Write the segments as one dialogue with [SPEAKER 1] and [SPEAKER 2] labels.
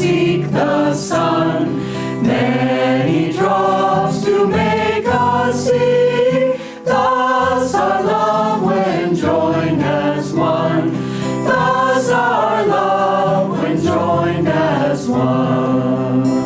[SPEAKER 1] seek the sun. Many drops to make us see. Thus our love when joined as one. Thus our love when joined as one.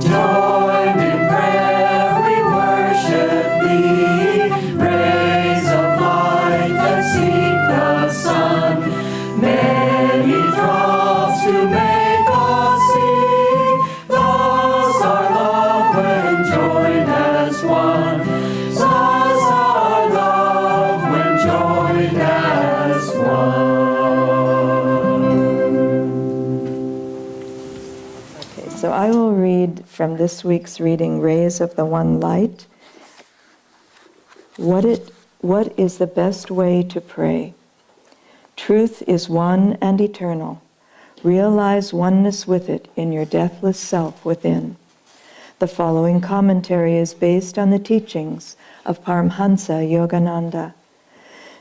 [SPEAKER 1] Joined in prayer we worship Thee, rays of light that seek the sun. Many drops to make us see. Thus our love when joined as one. Thus our love when joined as one.
[SPEAKER 2] Okay, so I will read from this week's reading, Rays of the One Light. What is the best way to pray? Truth is one and eternal. Realize oneness with it in your deathless self within. The following commentary is based on the teachings of Paramhansa Yogananda.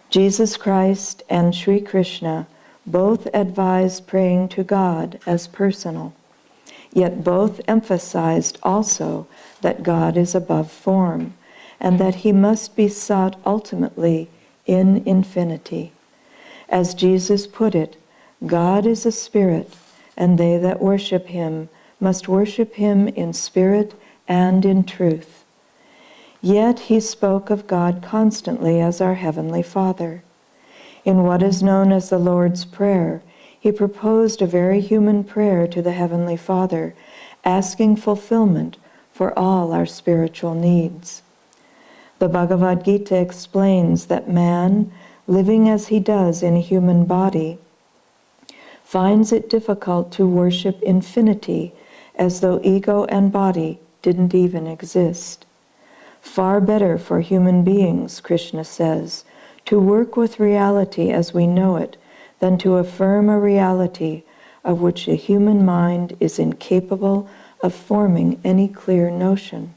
[SPEAKER 2] Jesus Christ and Sri Krishna both advised praying to God as personal, yet both emphasized also that God is above form and that he must be sought ultimately in infinity. As Jesus put it, God is a spirit, and they that worship him must worship him in spirit and in truth. Yet he spoke of God constantly as our Heavenly Father. In what is known as the Lord's Prayer, he proposed a very human prayer to the Heavenly Father, asking fulfillment for all our spiritual needs. The Bhagavad Gita explains that man, living as he does in a human body, finds it difficult to worship infinity as though ego and body didn't even exist. Far better for human beings, Krishna says, to work with reality as we know it than to affirm a reality of which the human mind is incapable of forming any clear notion.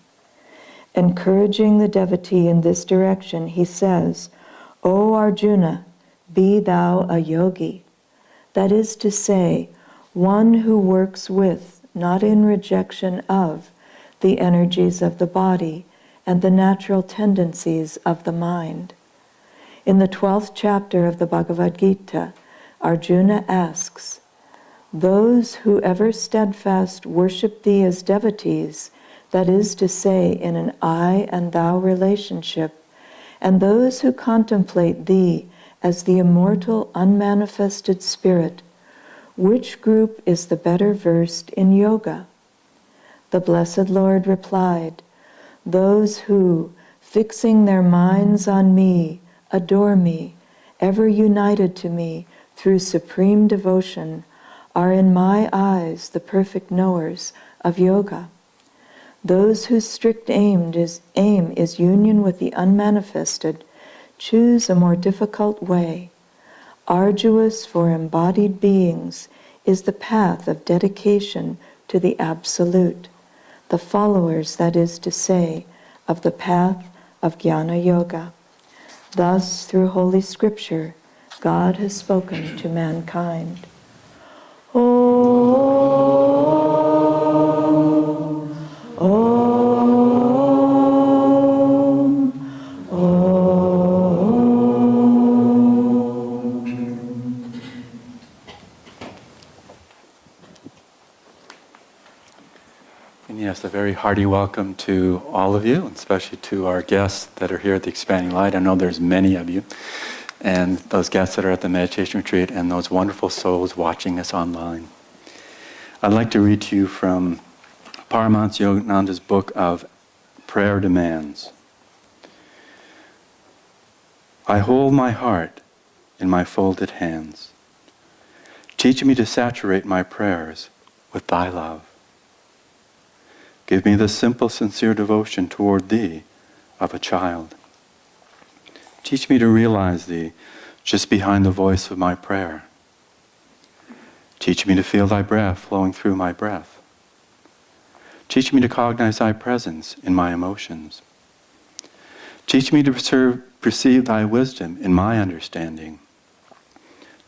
[SPEAKER 2] Encouraging the devotee in this direction, he says, O Arjuna, be thou a yogi. That is to say, one who works with, not in rejection of, the energies of the body and the natural tendencies of the mind. In the 12th chapter of the Bhagavad Gita, Arjuna asks, those who ever steadfast worship thee as devotees, that is to say, in an I and thou relationship, and those who contemplate thee as the immortal, unmanifested spirit, which group is the better versed in yoga? The Blessed Lord replied, those who, fixing their minds on me, adore me, ever united to me through supreme devotion, are in my eyes the perfect knowers of yoga. Those whose strict aim is union with the unmanifested choose a more difficult way. Arduous for embodied beings is the path of dedication to the Absolute, the followers, that is to say, of the path of Jnana Yoga. Thus, through Holy Scripture, God has spoken to mankind. Om, Om, Om.
[SPEAKER 3] And yes, a very hearty welcome to all of you, especially to our guests that are here at the Expanding Light. I know there's many of you. And those guests that are at the meditation retreat, and those wonderful souls watching us online. I'd like to read to you from Paramahansa Yogananda's book of Prayer Demands. I hold my heart in my folded hands. Teach me to saturate my prayers with thy love. Give me the simple, sincere devotion toward thee of a child. Teach me to realize Thee just behind the voice of my prayer. Teach me to feel Thy breath flowing through my breath. Teach me to cognize Thy presence in my emotions. Teach me to perceive Thy wisdom in my understanding.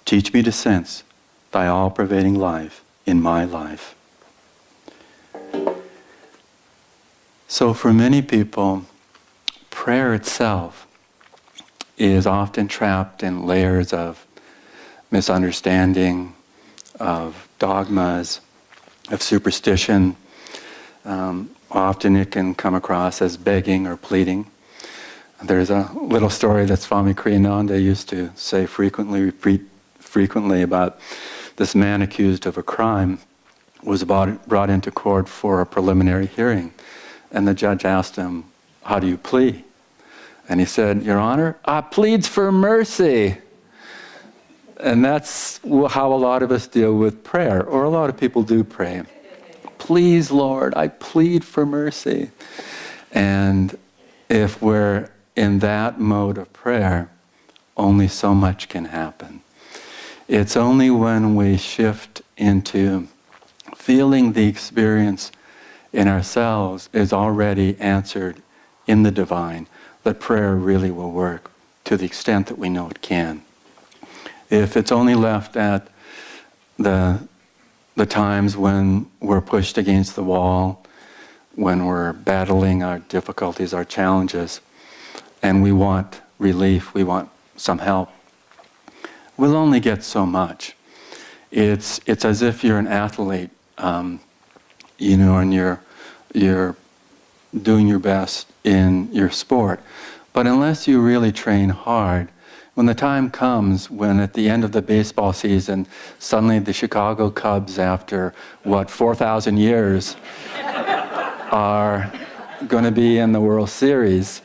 [SPEAKER 3] Teach me to sense Thy all-pervading life in my life. So for many people, prayer itself is often trapped in layers of misunderstanding, of dogmas, of superstition. Often it can come across as begging or pleading. There's a little story that Swami Ananda used to say repeat frequently about this man accused of a crime was brought into court for a preliminary hearing. And the judge asked him, "How do you plead?" And he said, "Your Honor, I pleads for mercy." And that's how a lot of us deal with prayer, or a lot of people do pray. Please, Lord, I plead for mercy. And if we're in that mode of prayer, only so much can happen. It's only when we shift into feeling the experience in ourselves is already answered in the divine that prayer really will work to the extent that we know it can. If it's only left at the times when we're pushed against the wall, when we're battling our difficulties, our challenges, and we want relief, we want some help, we'll only get so much. It's as if you're an athlete, and you're doing your best in your sport. But unless you really train hard, when the time comes when at the end of the baseball season, suddenly the Chicago Cubs, after 4,000 years, are going to be in the World Series,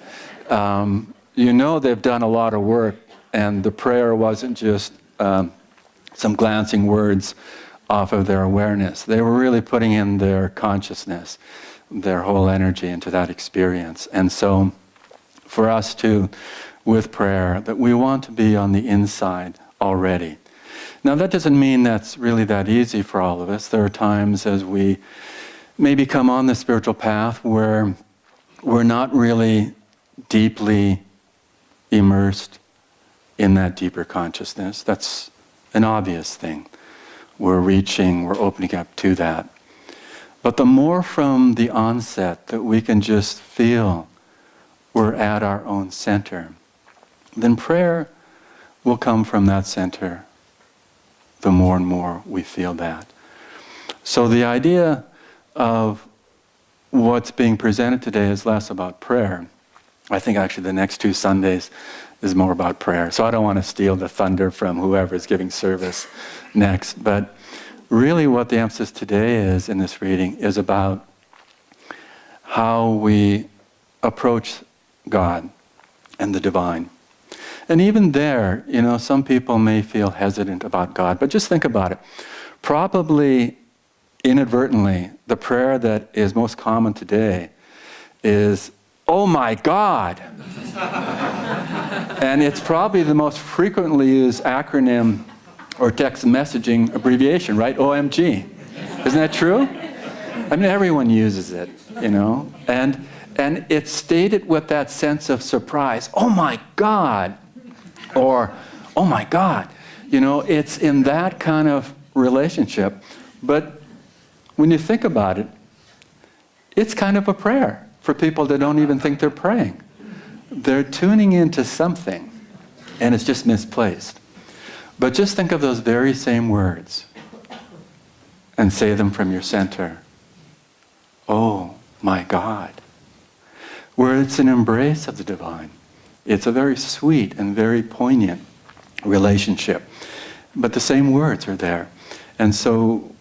[SPEAKER 3] they've done a lot of work, and the prayer wasn't just some glancing words off of their awareness. They were really putting in their consciousness, their whole energy into that experience. And so for us too, with prayer, that we want to be on the inside already. Now that doesn't mean that's really that easy for all of us. There are times as we maybe come on the spiritual path where we're not really deeply immersed in that deeper consciousness. That's an obvious thing. We're opening up to that. But the more from the onset that we can just feel we're at our own center, then prayer will come from that center the more and more we feel that. So the idea of what's being presented today is less about prayer. I think actually the next 2 Sundays is more about prayer. So I don't want to steal the thunder from whoever is giving service next. But really what the emphasis today is in this reading is about how we approach God and the divine. And even there, some people may feel hesitant about God, but just think about it. Probably inadvertently, the prayer that is most common today is, "Oh my God." And it's probably the most frequently used acronym or text messaging abbreviation, right? OMG. Isn't that true? I mean, everyone uses it, And it's stated with that sense of surprise. "Oh my God." Or, "Oh my God." It's in that kind of relationship. But when you think about it, it's kind of a prayer for people that don't even think they're praying. They're tuning into something, and it's just misplaced. But just think of those very same words and say them from your center. "Oh my God." Where it's an embrace of the divine. It's a very sweet and very poignant relationship. But the same words are there. And so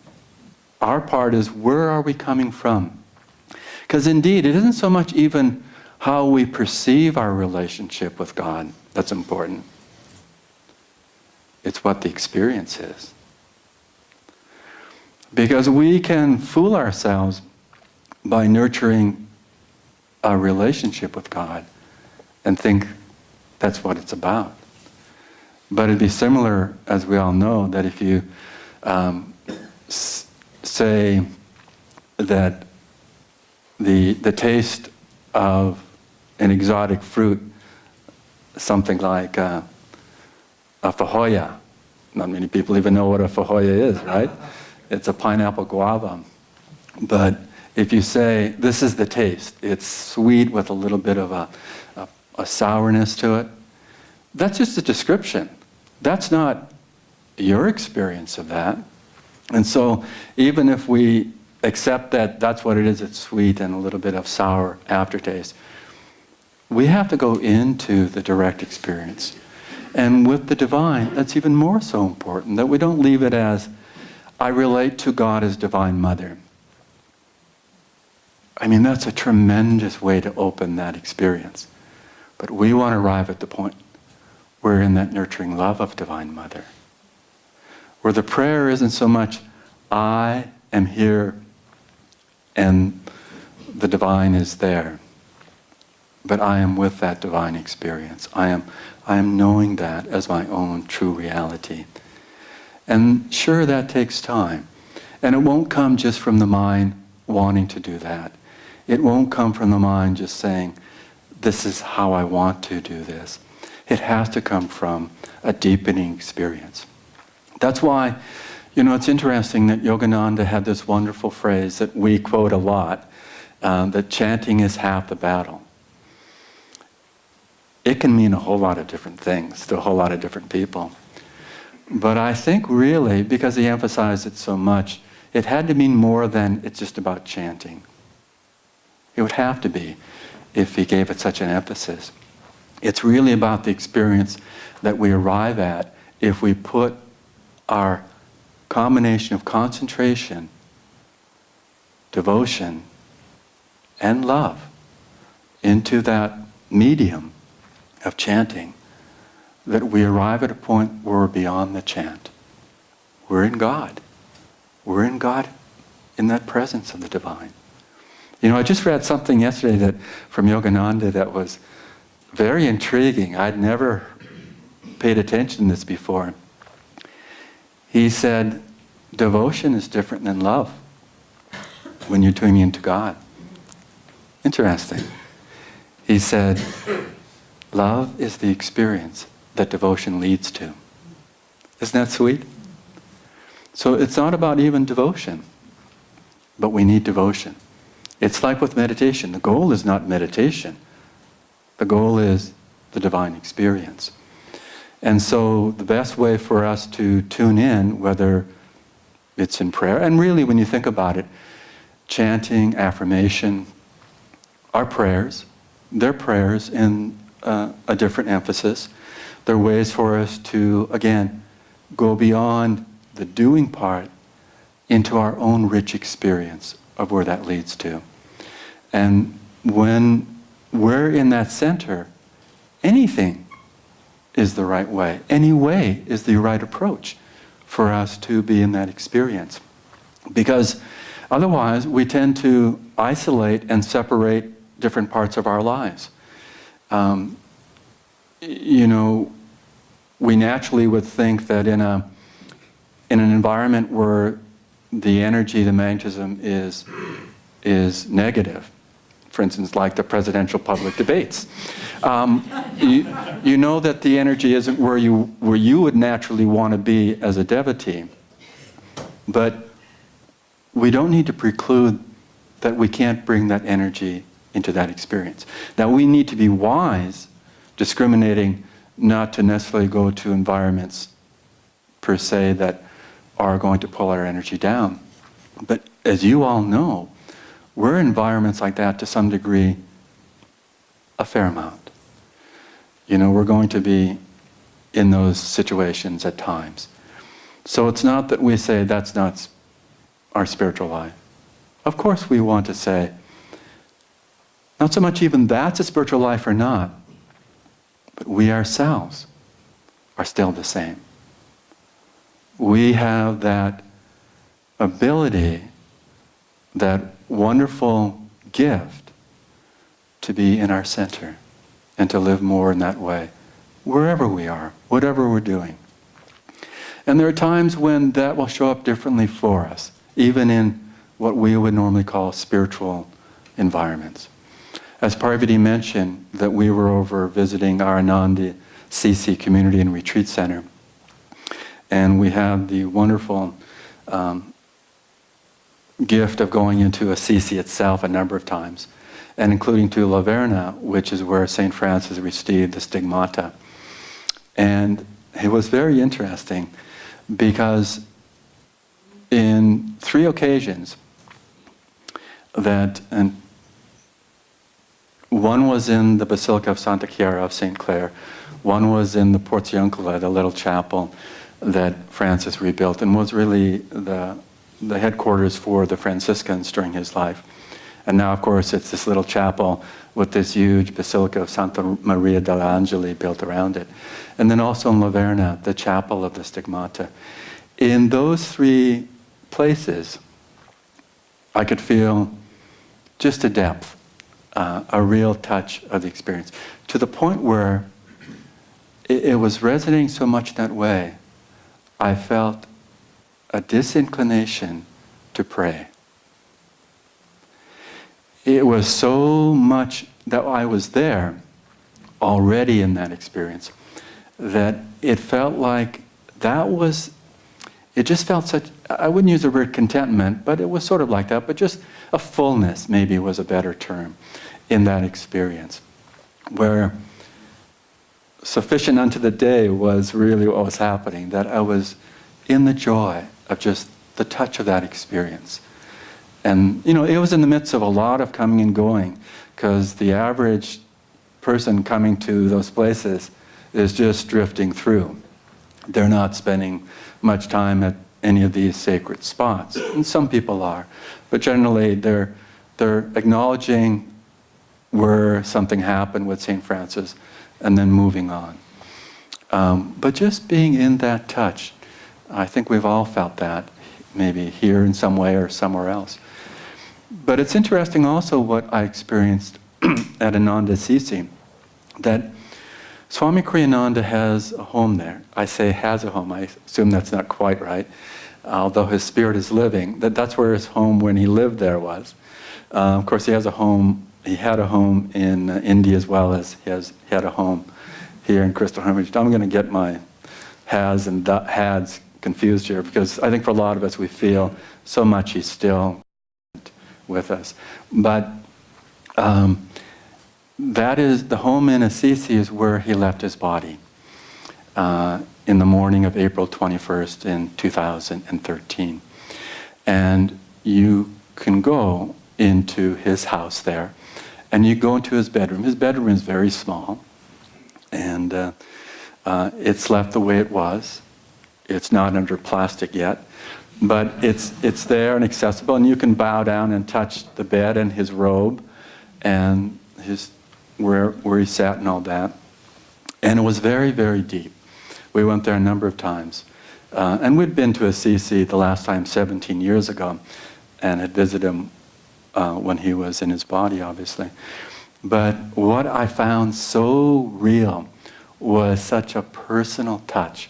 [SPEAKER 3] our part is, where are we coming from? Because indeed, it isn't so much even how we perceive our relationship with God that's important. It's what the experience is. Because we can fool ourselves by nurturing a relationship with God and think that's what it's about. But it'd be similar, as we all know, that if you say that the taste of an exotic fruit, something like a fajoya. Not many people even know what a fajoya is, right? It's a pineapple guava. But if you say, this is the taste, it's sweet with a little bit of a sourness to it, that's just a description. That's not your experience of that. And so even if we accept that that's what it is, it's sweet and a little bit of sour aftertaste, we have to go into the direct experience. And with the divine, that's even more so important, that we don't leave it as, I relate to God as Divine Mother. I mean, that's a tremendous way to open that experience. But we want to arrive at the point where we're in that nurturing love of Divine Mother, where the prayer isn't so much, I am here and the divine is there, but I am with that divine experience. I am knowing that as my own true reality. And sure, that takes time. And it won't come just from the mind wanting to do that. It won't come from the mind just saying, this is how I want to do this. It has to come from a deepening experience. That's why, it's interesting that Yogananda had this wonderful phrase that we quote a lot, that chanting is half the battle. It can mean a whole lot of different things to a whole lot of different people. But I think really, because he emphasized it so much, it had to mean more than it's just about chanting. It would have to be if he gave it such an emphasis. It's really about the experience that we arrive at if we put our combination of concentration, devotion, and love into that medium of chanting, that we arrive at a point where we're beyond the chant. We're in God. We're in God in that presence of the divine. I just read something yesterday from Yogananda that was very intriguing. I'd never paid attention to this before. He said, devotion is different than love when you're tuning into God. Interesting. He said, love is the experience that devotion leads to. Isn't that sweet? So it's not about even devotion, but we need devotion. It's like with meditation. The goal is not meditation. The goal is the divine experience. And so the best way for us to tune in, whether it's in prayer, and really when you think about it, chanting, affirmation, are prayers. They're prayers in a different emphasis. They're ways for us to, again, go beyond the doing part into our own rich experience of where that leads to. And when we're in that center, anything is the right way. Any way is the right approach for us to be in that experience. Because otherwise, we tend to isolate and separate different parts of our lives. We naturally would think that in an environment where the energy, the magnetism is negative, for instance, like the presidential public debates, you know that the energy isn't where you would naturally want to be as a devotee. But we don't need to preclude that we can't bring that energy into that experience. Now we need to be wise, discriminating not to necessarily go to environments per se that are going to pull our energy down. But as you all know, we're in environments like that to some degree, a fair amount. We're going to be in those situations at times. So it's not that we say that's not our spiritual life. Of course we want to say, not so much even that's a spiritual life or not, but we ourselves are still the same. We have that ability, that wonderful gift to be in our center and to live more in that way, wherever we are, whatever we're doing. And there are times when that will show up differently for us, even in what we would normally call spiritual environments. As Parvati mentioned, that we were over visiting our Ananda CC Community and Retreat Center, and we had the wonderful gift of going into a CC itself a number of times, and including to La Verna, which is where St. Francis received the stigmata. And it was very interesting because in 3 occasions and one was in the Basilica of Santa Chiara of St. Clare, one was in the Portiuncula, the little chapel that Francis rebuilt and was really the headquarters for the Franciscans during his life. And now, of course, it's this little chapel with this huge Basilica of Santa Maria degli Angeli built around it. And then also in La Verna, the chapel of the Stigmata. In those 3 places, I could feel just a depth, a real touch of the experience, to the point where it was resonating so much that way, I felt a disinclination to pray. It was so much that I was there already in that experience that it felt like it just felt such, I wouldn't use the word contentment, but it was sort of like that, but just a fullness maybe was a better term in that experience, where sufficient unto the day was really what was happening, that I was in the joy of just the touch of that experience. And, it was in the midst of a lot of coming and going, because the average person coming to those places is just drifting through. They're not spending much time at any of these sacred spots. And some people are. But generally, they're acknowledging where something happened with St. Francis and then moving on. But just being in that touch, I think we've all felt that, maybe here in some way or somewhere else. But it's interesting also what I experienced at Ananda Sisi, that Swami Kriyananda has a home there. I say has a home, I assume that's not quite right, although his spirit is living. That's where his home when he lived there was. Of course, he had a home in India as well as he had a home here in Crystal Hermitage. I'm going to get my has and hads confused here, because I think for a lot of us we feel so much he's still with us. But that is, the home in Assisi is where he left his body in the morning of April 21st in 2013. And you can go into his house there, and you go into his bedroom. His bedroom is very small, and it's left the way it was. It's not under plastic yet, but it's there and accessible, and you can bow down and touch the bed and his robe and where he sat and all that. And it was very, very deep. We went there a number of times. And we'd been to Assisi the last time 17 years ago and had visited him when he was in his body, obviously. But what I found so real was such a personal touch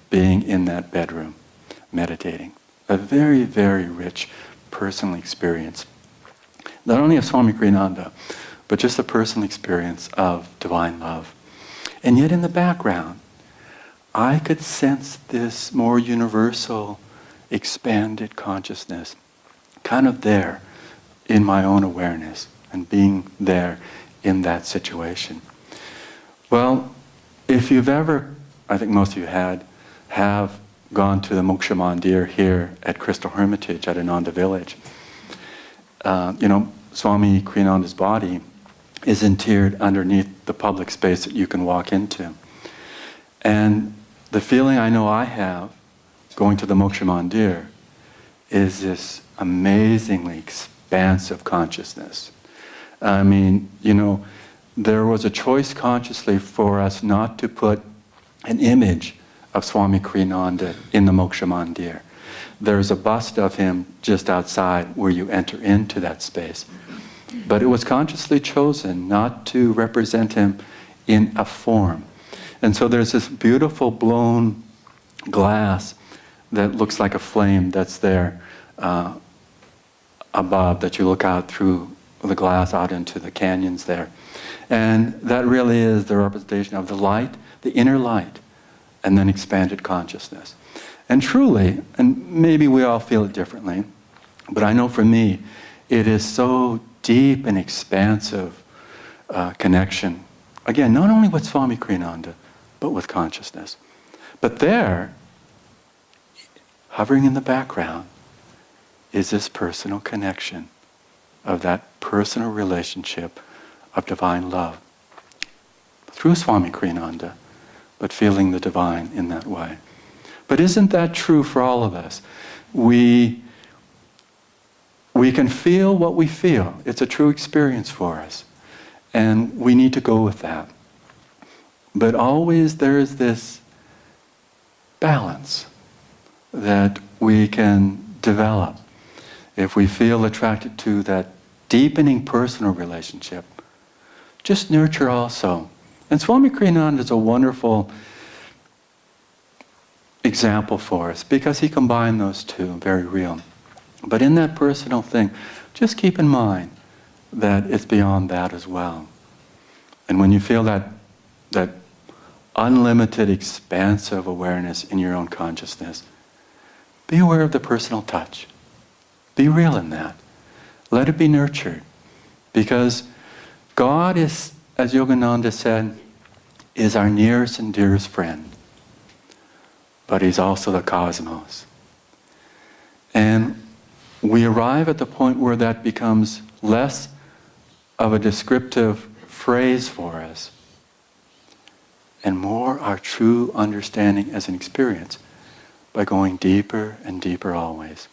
[SPEAKER 3] being in that bedroom, meditating. A very, very rich personal experience. Not only of Swami Kriyananda, but just a personal experience of divine love. And yet in the background, I could sense this more universal, expanded consciousness, kind of there in my own awareness and being there in that situation. Well, if you've ever, I think most of you have gone to the Moksha Mandir here at Crystal Hermitage at Ananda Village. Swami Kriyananda's body is interred underneath the public space that you can walk into. And the feeling I know I have going to the Moksha Mandir is this amazingly expansive consciousness. I mean, there was a choice consciously for us not to put an image of Swami Kriyananda in the Moksha Mandir. There's a bust of him just outside where you enter into that space. But it was consciously chosen not to represent him in a form. And so there's this beautiful blown glass that looks like a flame that's there above, that you look out through the glass out into the canyons there. And that really is the representation of the light, the inner light, and then expanded consciousness. And truly, and maybe we all feel it differently, but I know for me, it is so deep and expansive connection. Again, not only with Swami Kriyananda, but with consciousness. But there, hovering in the background, is this personal connection of that personal relationship of divine love through Swami Kriyananda, but feeling the divine in that way. But isn't that true for all of us? We can feel what we feel. It's a true experience for us. And we need to go with that. But always there is this balance that we can develop. If we feel attracted to that deepening personal relationship, just nurture also. And Swami Kriyananda is a wonderful example for us because he combined those two, very real. But in that personal thing, just keep in mind that it's beyond that as well. And when you feel that unlimited, expansive awareness in your own consciousness, be aware of the personal touch. Be real in that. Let it be nurtured. Because God is, as Yogananda said, is our nearest and dearest friend. But He's also the cosmos. And we arrive at the point where that becomes less of a descriptive phrase for us and more our true understanding as an experience by going deeper and deeper always.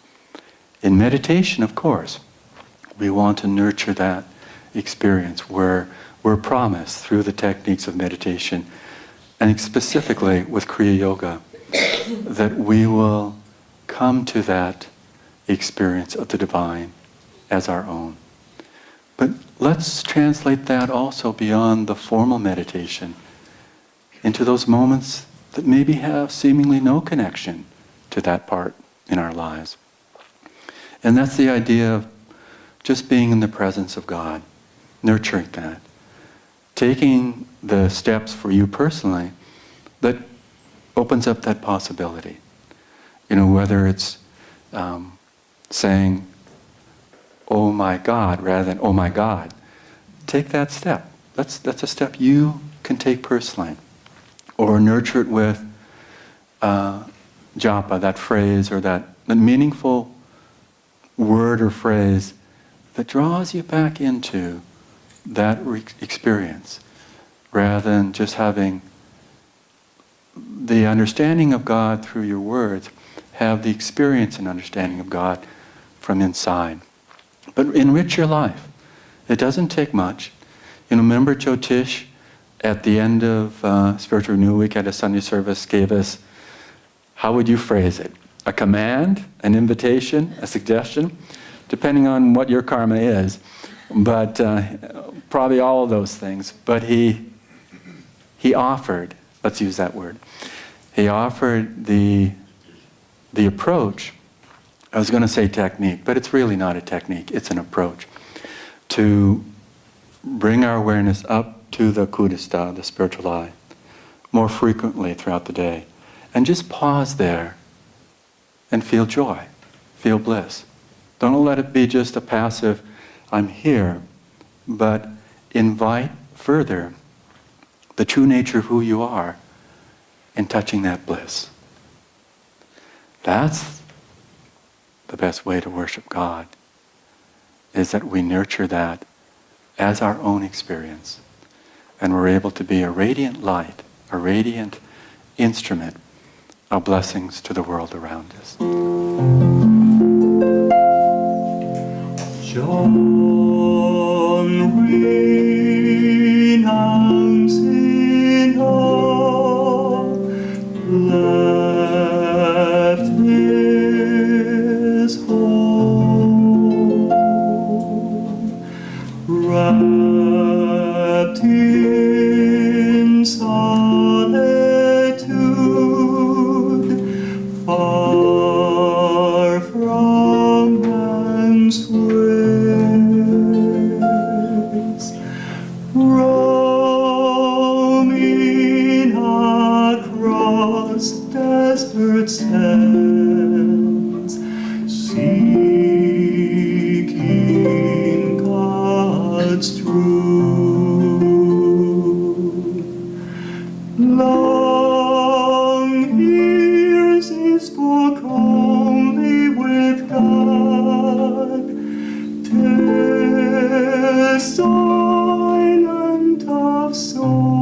[SPEAKER 3] In meditation, of course, we want to nurture that experience where we're promised through the techniques of meditation, and specifically with Kriya Yoga, that we will come to that experience of the divine as our own. But let's translate that also beyond the formal meditation into those moments that maybe have seemingly no connection to that part in our lives. And that's the idea of just being in the presence of God, nurturing that, taking the steps for you personally that opens up that possibility. You know, whether it's saying, "Oh my God," rather than "Oh my God," take that step. That's a step you can take personally. Or nurture it with japa, that phrase or that meaningful word or phrase that draws you back into that experience, rather than just having the understanding of God through your words, have the experience and understanding of God from inside. But enrich your life. It doesn't take much. You know, remember Jyotish at the end of Spiritual Renewal Week at a Sunday service gave us, how would you phrase it? A command, an invitation, a suggestion, depending on what your karma is. But probably all of those things. But he offered, let's use that word, he offered the approach. I was going to say technique, but it's really not a technique, it's an approach to bring our awareness up to the kudista, the spiritual eye, more frequently throughout the day. And just pause there and feel joy, feel bliss. Don't let it be just a passive, I'm here, but invite further the true nature of who you are in touching that bliss. That's the best way to worship God, is that we nurture that as our own experience. And we're able to be a radiant light, a radiant instrument of blessings to the world around us.
[SPEAKER 1] John renouncing all, left his home, wrapped in is true. Long years he spoke only with God, till silent of soul.